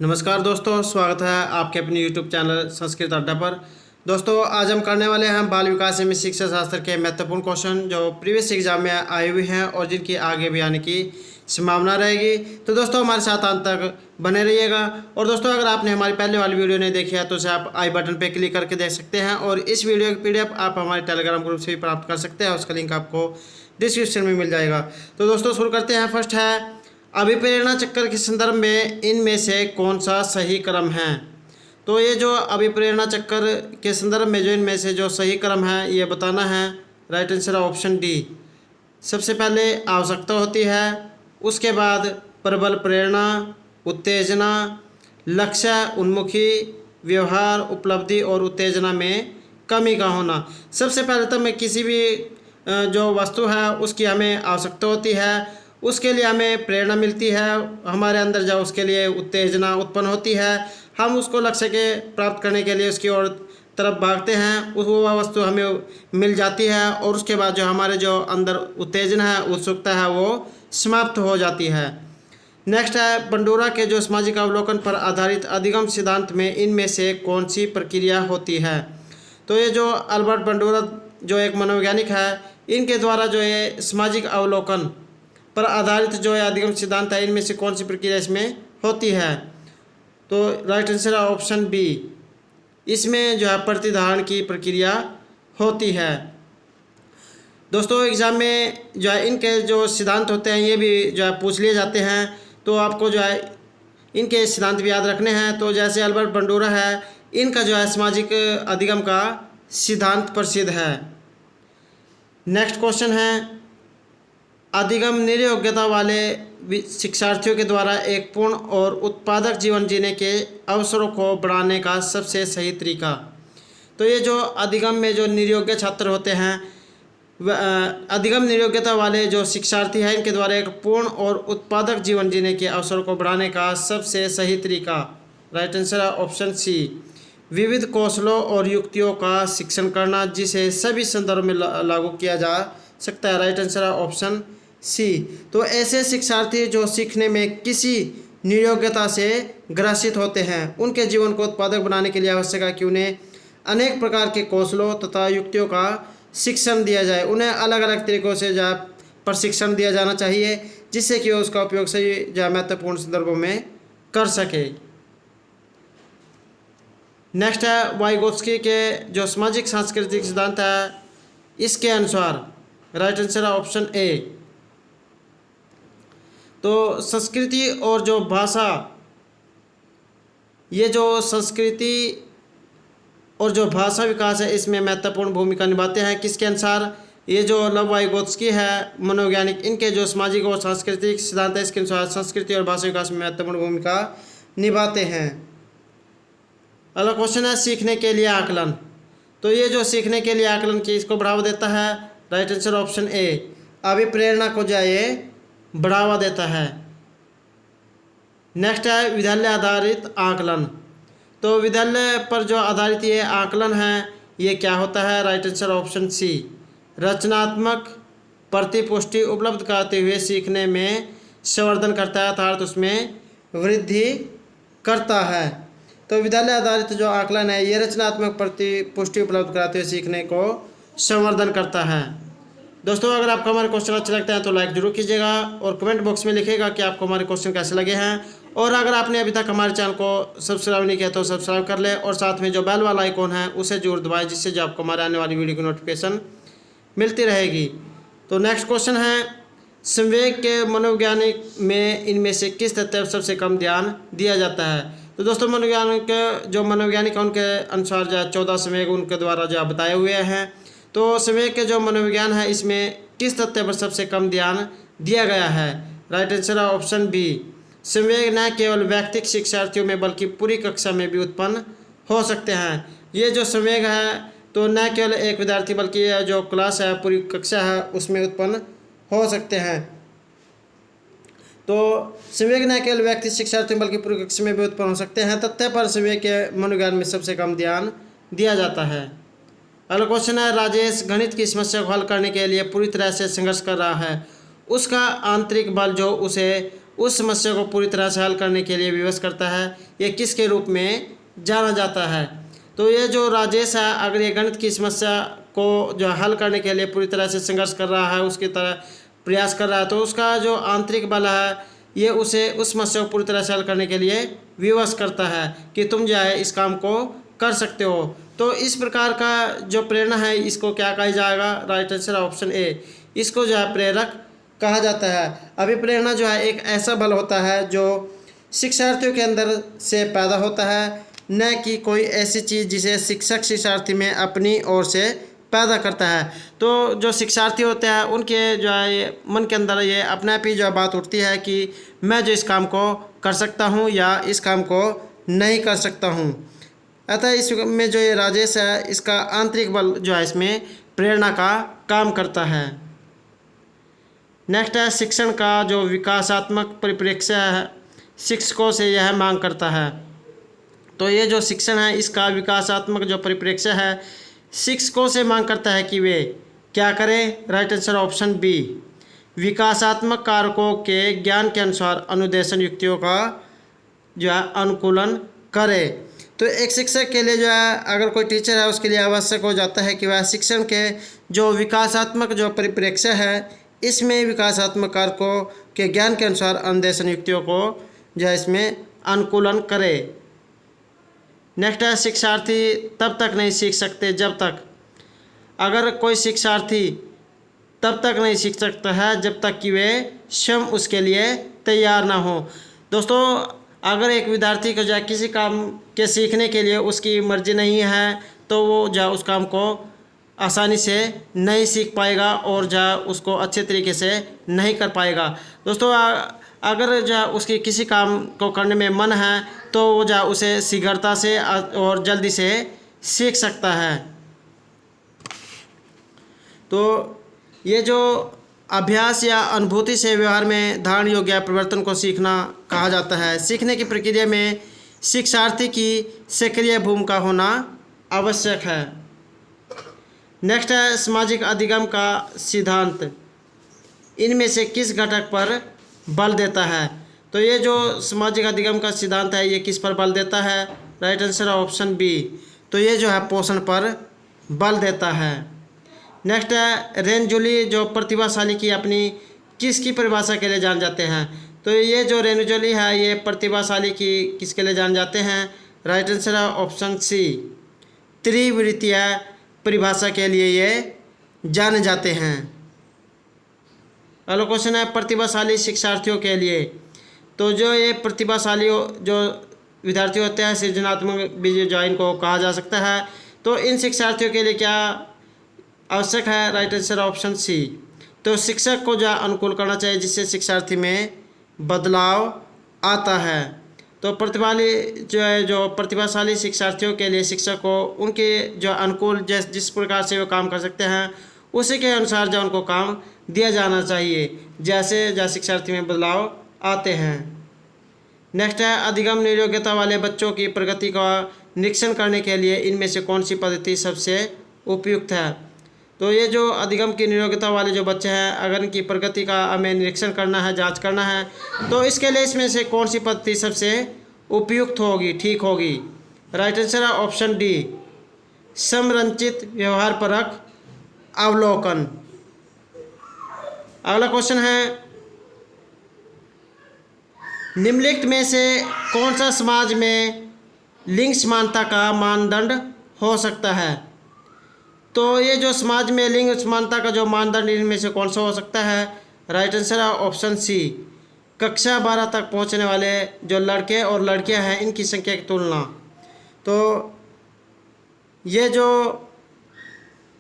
नमस्कार दोस्तों, स्वागत है आपके अपने YouTube चैनल संस्कृत अड्डा पर। दोस्तों, आज हम करने वाले हैं बाल विकास एवं शिक्षा शास्त्र के महत्वपूर्ण क्वेश्चन जो प्रीवियस एग्जाम में आए हुए हैं और जिनकी आगे भी आने की संभावना रहेगी। तो दोस्तों, हमारे साथ अंत तक बने रहिएगा। और दोस्तों, अगर आपने हमारी पहले वाली वीडियो नहीं देखी है तो उसे आप आई बटन पर क्लिक करके देख सकते हैं और इस वीडियो की PDF आप हमारे टेलीग्राम ग्रुप से भी प्राप्त कर सकते हैं। उसका लिंक आपको डिस्क्रिप्शन में मिल जाएगा। तो दोस्तों, शुरू करते हैं। फर्स्ट है, अभिप्रेरणा चक्र के संदर्भ में इनमें से कौन सा सही क्रम है। तो ये जो अभिप्रेरणा चक्र के संदर्भ में जो इनमें से जो सही क्रम है ये बताना है। Right answer option D. सबसे पहले आवश्यकता होती है, उसके बाद प्रबल प्रेरणा, उत्तेजना, लक्ष्य उन्मुखी, व्यवहार, उपलब्धि और उत्तेजना में कमी का होना। सबसे पहले तो मैं किसी भी जो वस्तु है उसकी हमें आवश्यकता होती है, उसके लिए हमें प्रेरणा मिलती है, हमारे अंदर जो उसके लिए उत्तेजना उत्पन्न होती है, हम उसको लक्ष्य के प्राप्त करने के लिए उसकी ओर तरफ भागते हैं, वो वस्तु हमें मिल जाती है और उसके बाद जो हमारे जो अंदर उत्तेजना है, उत्सुकता है, वो समाप्त हो जाती है। नेक्स्ट है, बंडूरा के जो सामाजिक अवलोकन पर आधारित अधिगम सिद्धांत में इनमें से कौन सी प्रक्रिया होती है। तो ये जो अल्बर्ट बंडूरा जो एक मनोवैज्ञानिक है, इनके द्वारा जो ये सामाजिक अवलोकन पर आधारित जो है अधिगम सिद्धांत है, इनमें से कौन सी प्रक्रिया इसमें होती है। तो राइट आंसर है ऑप्शन बी। इसमें जो है प्रतिधारण की प्रक्रिया होती है। दोस्तों, एग्जाम में जो है इनके जो सिद्धांत होते हैं ये भी जो है पूछ लिए जाते हैं, तो आपको जो है इनके सिद्धांत भी याद रखने हैं। तो जैसे अल्बर्ट बंडूरा है, इनका जो है सामाजिक अधिगम का सिद्धांत प्रसिद्ध है। नेक्स्ट क्वेश्चन है, अधिगम निरयोग्यता वाले शिक्षार्थियों के द्वारा एक पूर्ण और उत्पादक जीवन जीने के अवसरों को बढ़ाने का सबसे सही तरीका। तो ये जो अधिगम में जो निरयोग्य छात्र होते हैं, अधिगम निरयोग्यता वाले जो शिक्षार्थी हैं, इनके द्वारा एक पूर्ण और उत्पादक जीवन जीने के अवसरों को बढ़ाने का सबसे सही तरीका। राइट आंसर है ऑप्शन सी, विविध कौशलों और युक्तियों का शिक्षण करना जिसे सभी संदर्भ में लागू किया जा सकता है। राइट आंसर है ऑप्शन सी। तो ऐसे शिक्षार्थी जो सीखने में किसी नियोग्यता से ग्रसित होते हैं, उनके जीवन को उत्पादक बनाने के लिए आवश्यक है कि उन्हें अनेक प्रकार के कौशलों तथा युक्तियों का शिक्षण दिया जाए। उन्हें अलग अलग तरीक़ों से जो प्रशिक्षण दिया जाना चाहिए जिससे कि वो उसका उपयोग सही जो महत्वपूर्ण संदर्भों में कर सके। नेक्स्ट है, वाइगोत्स्की के जो सामाजिक सांस्कृतिक सिद्धांत है, इसके अनुसार राइट आंसर है ऑप्शन ए। तो संस्कृति और जो भाषा, ये जो संस्कृति और जो भाषा विकास है इसमें महत्वपूर्ण भूमिका निभाते हैं। किसके अनुसार? ये जो लव वाइगोत्स्की है मनोवैज्ञानिक, इनके जो सामाजिक और सांस्कृतिक सिद्धांत है इसके अनुसार संस्कृति और भाषा विकास में महत्वपूर्ण भूमिका निभाते हैं। अगला क्वेश्चन है, सीखने के लिए आकलन। तो ये जो सीखने के लिए आकलन की इसको बढ़ावा देता है। राइट आंसर ऑप्शन ए, अभिप्रेरणा को जो ये बढ़ावा देता है। नेक्स्ट है, विद्यालय आधारित आकलन। तो विद्यालय पर जो आधारित ये आकलन है ये क्या होता है। राइट आंसर ऑप्शन सी, रचनात्मक प्रतिपुष्टि उपलब्ध कराते हुए सीखने में संवर्धन करता है अर्थात उसमें वृद्धि करता है। तो विद्यालय आधारित जो आकलन है ये रचनात्मक प्रतिपुष्टि उपलब्ध कराते हुए सीखने को संवर्धन करता है। दोस्तों, अगर आपको हमारे क्वेश्चन अच्छे लगते हैं तो लाइक जरूर कीजिएगा और कमेंट बॉक्स में लिखिएगा कि आपको हमारे क्वेश्चन कैसे लगे हैं। और अगर आपने अभी तक हमारे चैनल को सब्सक्राइब नहीं किया तो सब्सक्राइब कर ले और साथ में जो बेल वाला आइकॉन है उसे जरूर दबाएं जिससे जो आपको हमारे आने वाली वीडियो की नोटिफिकेशन मिलती रहेगी। तो नेक्स्ट क्वेश्चन है, संवेग के मनोवैज्ञानिक में इनमें से किस तथ्य पर सबसे कम ध्यान दिया जाता है। तो दोस्तों, मनोवैज्ञानिक हैं उनके अनुसार जो 14 संवेग उनके द्वारा जो बताए हुए हैं। तो संवेग के जो मनोविज्ञान है इसमें किस तथ्य पर सबसे कम ध्यान दिया गया है। राइट आंसर है ऑप्शन बी, संवेग न केवल व्यक्तिगत शिक्षार्थियों में बल्कि पूरी कक्षा में भी उत्पन्न हो सकते हैं। ये जो संवेग है तो न केवल एक विद्यार्थी बल्कि यह जो क्लास है पूरी कक्षा है उसमें उत्पन्न हो सकते हैं। तो संवेग न केवल व्यक्तिगत शिक्षार्थियों बल्कि पूरी कक्षा में भी उत्पन्न हो सकते हैं। तथ्य पर संवेग के मनोविज्ञान में सबसे कम ध्यान दिया जाता है। अगला क्वेश्चन है, राजेश गणित की समस्या को हल करने के लिए पूरी तरह से संघर्ष कर रहा है। उसका आंतरिक बल जो उसे उस समस्या को पूरी तरह से हल करने के लिए विवश करता है, ये किसके रूप में जाना जाता है। तो ये जो राजेश है, अगर ये गणित की समस्या को जो हल करने के लिए पूरी तरह से संघर्ष कर रहा है, उसकी तरह प्रयास कर रहा है, तो उसका जो आंतरिक बल है ये उसे उस समस्या को पूरी तरह से हल करने के लिए विवश करता है कि तुम जो है इस काम को कर सकते हो। तो इस प्रकार का जो प्रेरणा है इसको क्या कहा जाएगा, राइट आंसर ऑप्शन ए, इसको जो है प्रेरक कहा जाता है। अभिप्रेरणा जो है एक ऐसा बल होता है जो शिक्षार्थियों के अंदर से पैदा होता है, न कि कोई ऐसी चीज़ जिसे शिक्षक शिक्षार्थी में अपनी ओर से पैदा करता है। तो जो शिक्षार्थी होते हैं उनके जो है ये मन के अंदर ये अपने आप ही जो बात उठती है कि मैं जो इस काम को कर सकता हूँ या इस काम को नहीं कर सकता हूँ। अतः इसमें जो ये राजेश है इसका आंतरिक बल जो है इसमें प्रेरणा का काम करता है। नेक्स्ट है शिक्षण का जो विकासात्मक परिप्रेक्ष्य है, शिक्षकों से यह मांग करता है। तो ये जो शिक्षण है इसका विकासात्मक जो परिप्रेक्ष्य है शिक्षकों से मांग करता है कि वे क्या करें, राइट आंसर ऑप्शन बी, विकासात्मक कारकों के ज्ञान के अनुसार अनुदेशन युक्तियों का जो है अनुकूलन करें। तो एक शिक्षक के लिए जो है अगर कोई टीचर है उसके लिए आवश्यक हो जाता है कि वह शिक्षण के जो विकासात्मक जो परिप्रेक्ष्य है इसमें विकासात्मक कारकों के ज्ञान के अनुसार अनुदेशन युक्तियों को जो है इसमें अनुकूलन करे। नेक्स्ट है शिक्षार्थी तब तक नहीं सीख सकते जब तक, अगर कोई शिक्षार्थी तब तक नहीं सीख सकता है जब तक कि वे स्वयं उसके लिए तैयार ना हो। दोस्तों अगर एक विद्यार्थी को जो किसी काम के सीखने के लिए उसकी मर्जी नहीं है तो वो जो उस काम को आसानी से नहीं सीख पाएगा और जो उसको अच्छे तरीके से नहीं कर पाएगा। दोस्तों अगर जो उसकी किसी काम को करने में मन है तो वो जो उसे शीघ्रता से और जल्दी से सीख सकता है। तो ये जो अभ्यास या अनुभूति से व्यवहार में धारण योग्य परिवर्तन को सीखना कहा जाता है। सीखने की प्रक्रिया में शिक्षार्थी की सक्रिय भूमिका होना आवश्यक है। नेक्स्ट है सामाजिक अधिगम का सिद्धांत इनमें से किस घटक पर बल देता है। तो ये जो सामाजिक अधिगम का सिद्धांत है ये किस पर बल देता है, राइट आंसर ऑप्शन बी, तो ये जो है पोषण पर बल देता है। नेक्स्ट है रेनजूली जो प्रतिभाशाली की अपनी किसकी परिभाषा के लिए जान जाते हैं। तो ये जो रेनजूली है ये प्रतिभाशाली की किसके लिए जान जाते हैं, राइट आंसर है ऑप्शन सी, त्रिवृत्तीय परिभाषा के लिए ये जाने जाते हैं। अगला क्वेश्चन है प्रतिभाशाली शिक्षार्थियों के लिए। तो जो ये प्रतिभाशाली जो विद्यार्थी होते हैं सृजनात्मक भी जो इनको कहा जा सकता है। तो इन शिक्षार्थियों के लिए क्या आवश्यक है, राइट आंसर ऑप्शन सी, तो शिक्षक को जो अनुकूल करना चाहिए जिससे शिक्षार्थी में बदलाव आता है। तो प्रतिभाशाली जो है जो प्रतिभाशाली शिक्षार्थियों के लिए शिक्षक को उनके जो अनुकूल जिस प्रकार से वो काम कर सकते हैं उसी के अनुसार जो उनको काम दिया जाना चाहिए जैसे शिक्षार्थी में बदलाव आते हैं। नेक्स्ट है अधिगम नियोग्यता वाले बच्चों की प्रगति का निरीक्षण करने के लिए इनमें से कौन सी पद्धति सबसे उपयुक्त है। तो ये जो अधिगम की नियोग्यता वाले जो बच्चे हैं अगर इनकी प्रगति का हमें निरीक्षण करना है, जांच करना है, तो इसके लिए इसमें से कौन सी पद्धति सबसे उपयुक्त होगी, ठीक होगी, राइट आंसर है ऑप्शन डी, संरचित व्यवहार परक अवलोकन। अगला क्वेश्चन है निम्नलिखित में से कौन सा समाज में लिंग समानता का मानदंड हो सकता है। तो ये जो समाज में लिंग समानता का जो मानदंड इनमें से कौन सा हो सकता है, राइट आंसर है ऑप्शन सी, कक्षा 12 तक पहुंचने वाले जो लड़के और लड़कियां हैं इनकी संख्या की तुलना। तो ये जो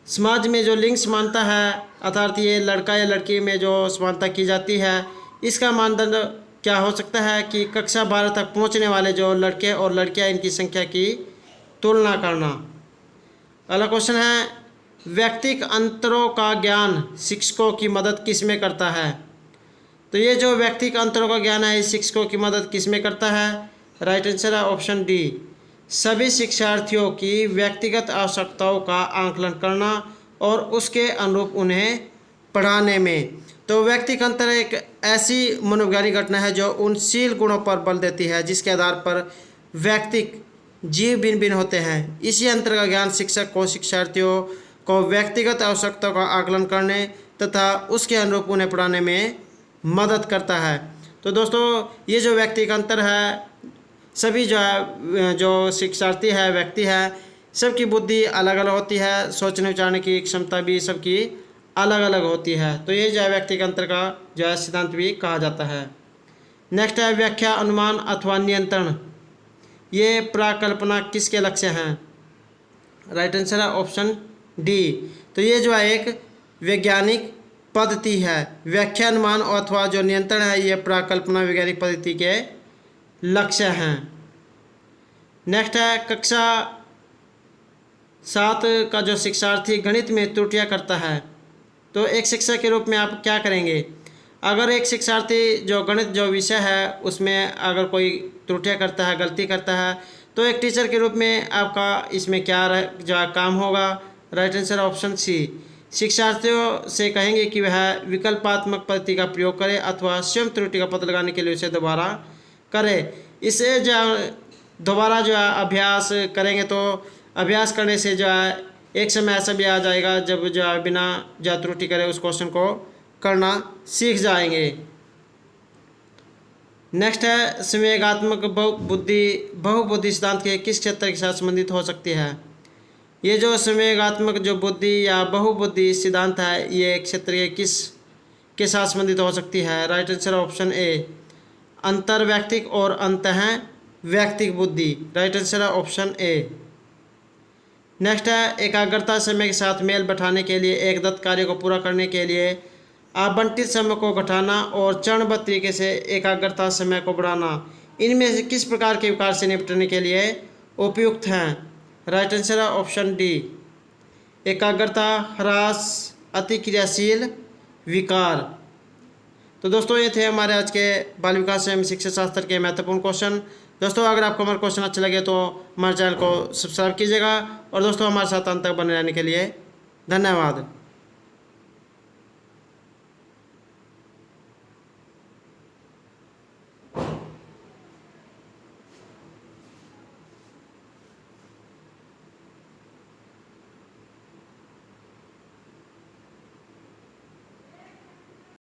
समाज में जो लिंग समानता है अर्थात ये लड़का या लड़की में जो समानता की जाती है इसका मानदंड क्या हो सकता है कि कक्षा 12 तक पहुंचने वाले जो लड़के और लड़कियां इनकी संख्या की तुलना करना। अगला क्वेश्चन है व्यक्तिक अंतरों का ज्ञान शिक्षकों की मदद किस में करता है। तो ये जो व्यक्तिक अंतरों का ज्ञान है शिक्षकों की मदद किस में करता है, राइट आंसर है ऑप्शन डी, सभी शिक्षार्थियों की व्यक्तिगत आवश्यकताओं का आंकलन करना और उसके अनुरूप उन्हें पढ़ाने में। तो व्यक्तिगत एक ऐसी मनोवैज्ञानिक घटना है जो उन शील गुणों पर बल देती है जिसके आधार पर व्यक्तिक जीव भिन्न भिन्न होते हैं। इसी अंतर का ज्ञान शिक्षक को शिक्षार्थियों को व्यक्तिगत आवश्यकताओं का आकलन करने तथा उसके अनुरूप उन्हें पढ़ाने में मदद करता है। तो दोस्तों ये जो व्यक्तिगत अंतर है, सभी जो है जो शिक्षार्थी है, व्यक्ति है, सबकी बुद्धि अलग अलग होती है, सोचने विचारने की क्षमता भी सबकी अलग अलग होती है। तो ये जो है व्यक्तिगत अंतर का जो है सिद्धांत भी कहा जाता है। नेक्स्ट है व्याख्या, अनुमान अथवा नियंत्रण। ये प्राकल्पना किसके लक्ष्य हैं? राइट आंसर है ऑप्शन डी। तो ये जो है एक वैज्ञानिक पद्धति है। व्याख्या, अनुमान अथवा जो नियंत्रण है ये प्राकल्पना वैज्ञानिक पद्धति के लक्ष्य हैं। नेक्स्ट है कक्षा 7 का जो शिक्षार्थी गणित में त्रुटियां करता है, तो एक शिक्षक के रूप में आप क्या करेंगे? अगर एक शिक्षार्थी जो गणित जो विषय है उसमें अगर कोई त्रुटियां करता है, गलती करता है, तो एक टीचर के रूप में आपका इसमें क्या जो काम होगा? Right answer option C. शिक्षार्थियों से कहेंगे कि वह विकल्पात्मक पद्धति का प्रयोग करे अथवा स्वयं त्रुटि का पता लगाने के लिए उसे दोबारा करे। इसे जो दोबारा जो है अभ्यास करेंगे तो अभ्यास करने से जो है एक समय ऐसा भी आ जाएगा जब जो है बिना जो त्रुटि करे उस क्वेश्चन को करना सीख जाएंगे। नेक्स्ट है संवेगात्मक बहुबुद्धि सिद्धांत के किस क्षेत्र के साथ संबंधित हो सकती है? ये जो संवेगात्मक जो बुद्धि या बहुबुद्धि सिद्धांत है ये क्षेत्र के किस के साथ संबंधित हो सकती है? राइट आंसर ऑप्शन ए, अंतर्वैयक्तिक और अंतः वैयक्तिक बुद्धि। राइट आंसर है ऑप्शन ए। नेक्स्ट है एकाग्रता समय के साथ मेल बैठाने के लिए एक दत्त कार्य को पूरा करने के लिए आवंटित समय को घटाना और चरणबद्ध तरीके से एकाग्रता समय को बढ़ाना इनमें से किस प्रकार के विकार से निपटने के लिए उपयुक्त हैं? राइट आंसर है ऑप्शन डी, एकाग्रता ह्रास अतिक्रियाशील विकार। तो दोस्तों ये थे हमारे आज के बाल विकास एवं शिक्षा शास्त्र के महत्वपूर्ण क्वेश्चन। दोस्तों अगर आपको हमारे क्वेश्चन अच्छे लगे तो हमारे चैनल को सब्सक्राइब कीजिएगा और दोस्तों हमारे साथ अंत तक बने रहने के लिए धन्यवाद।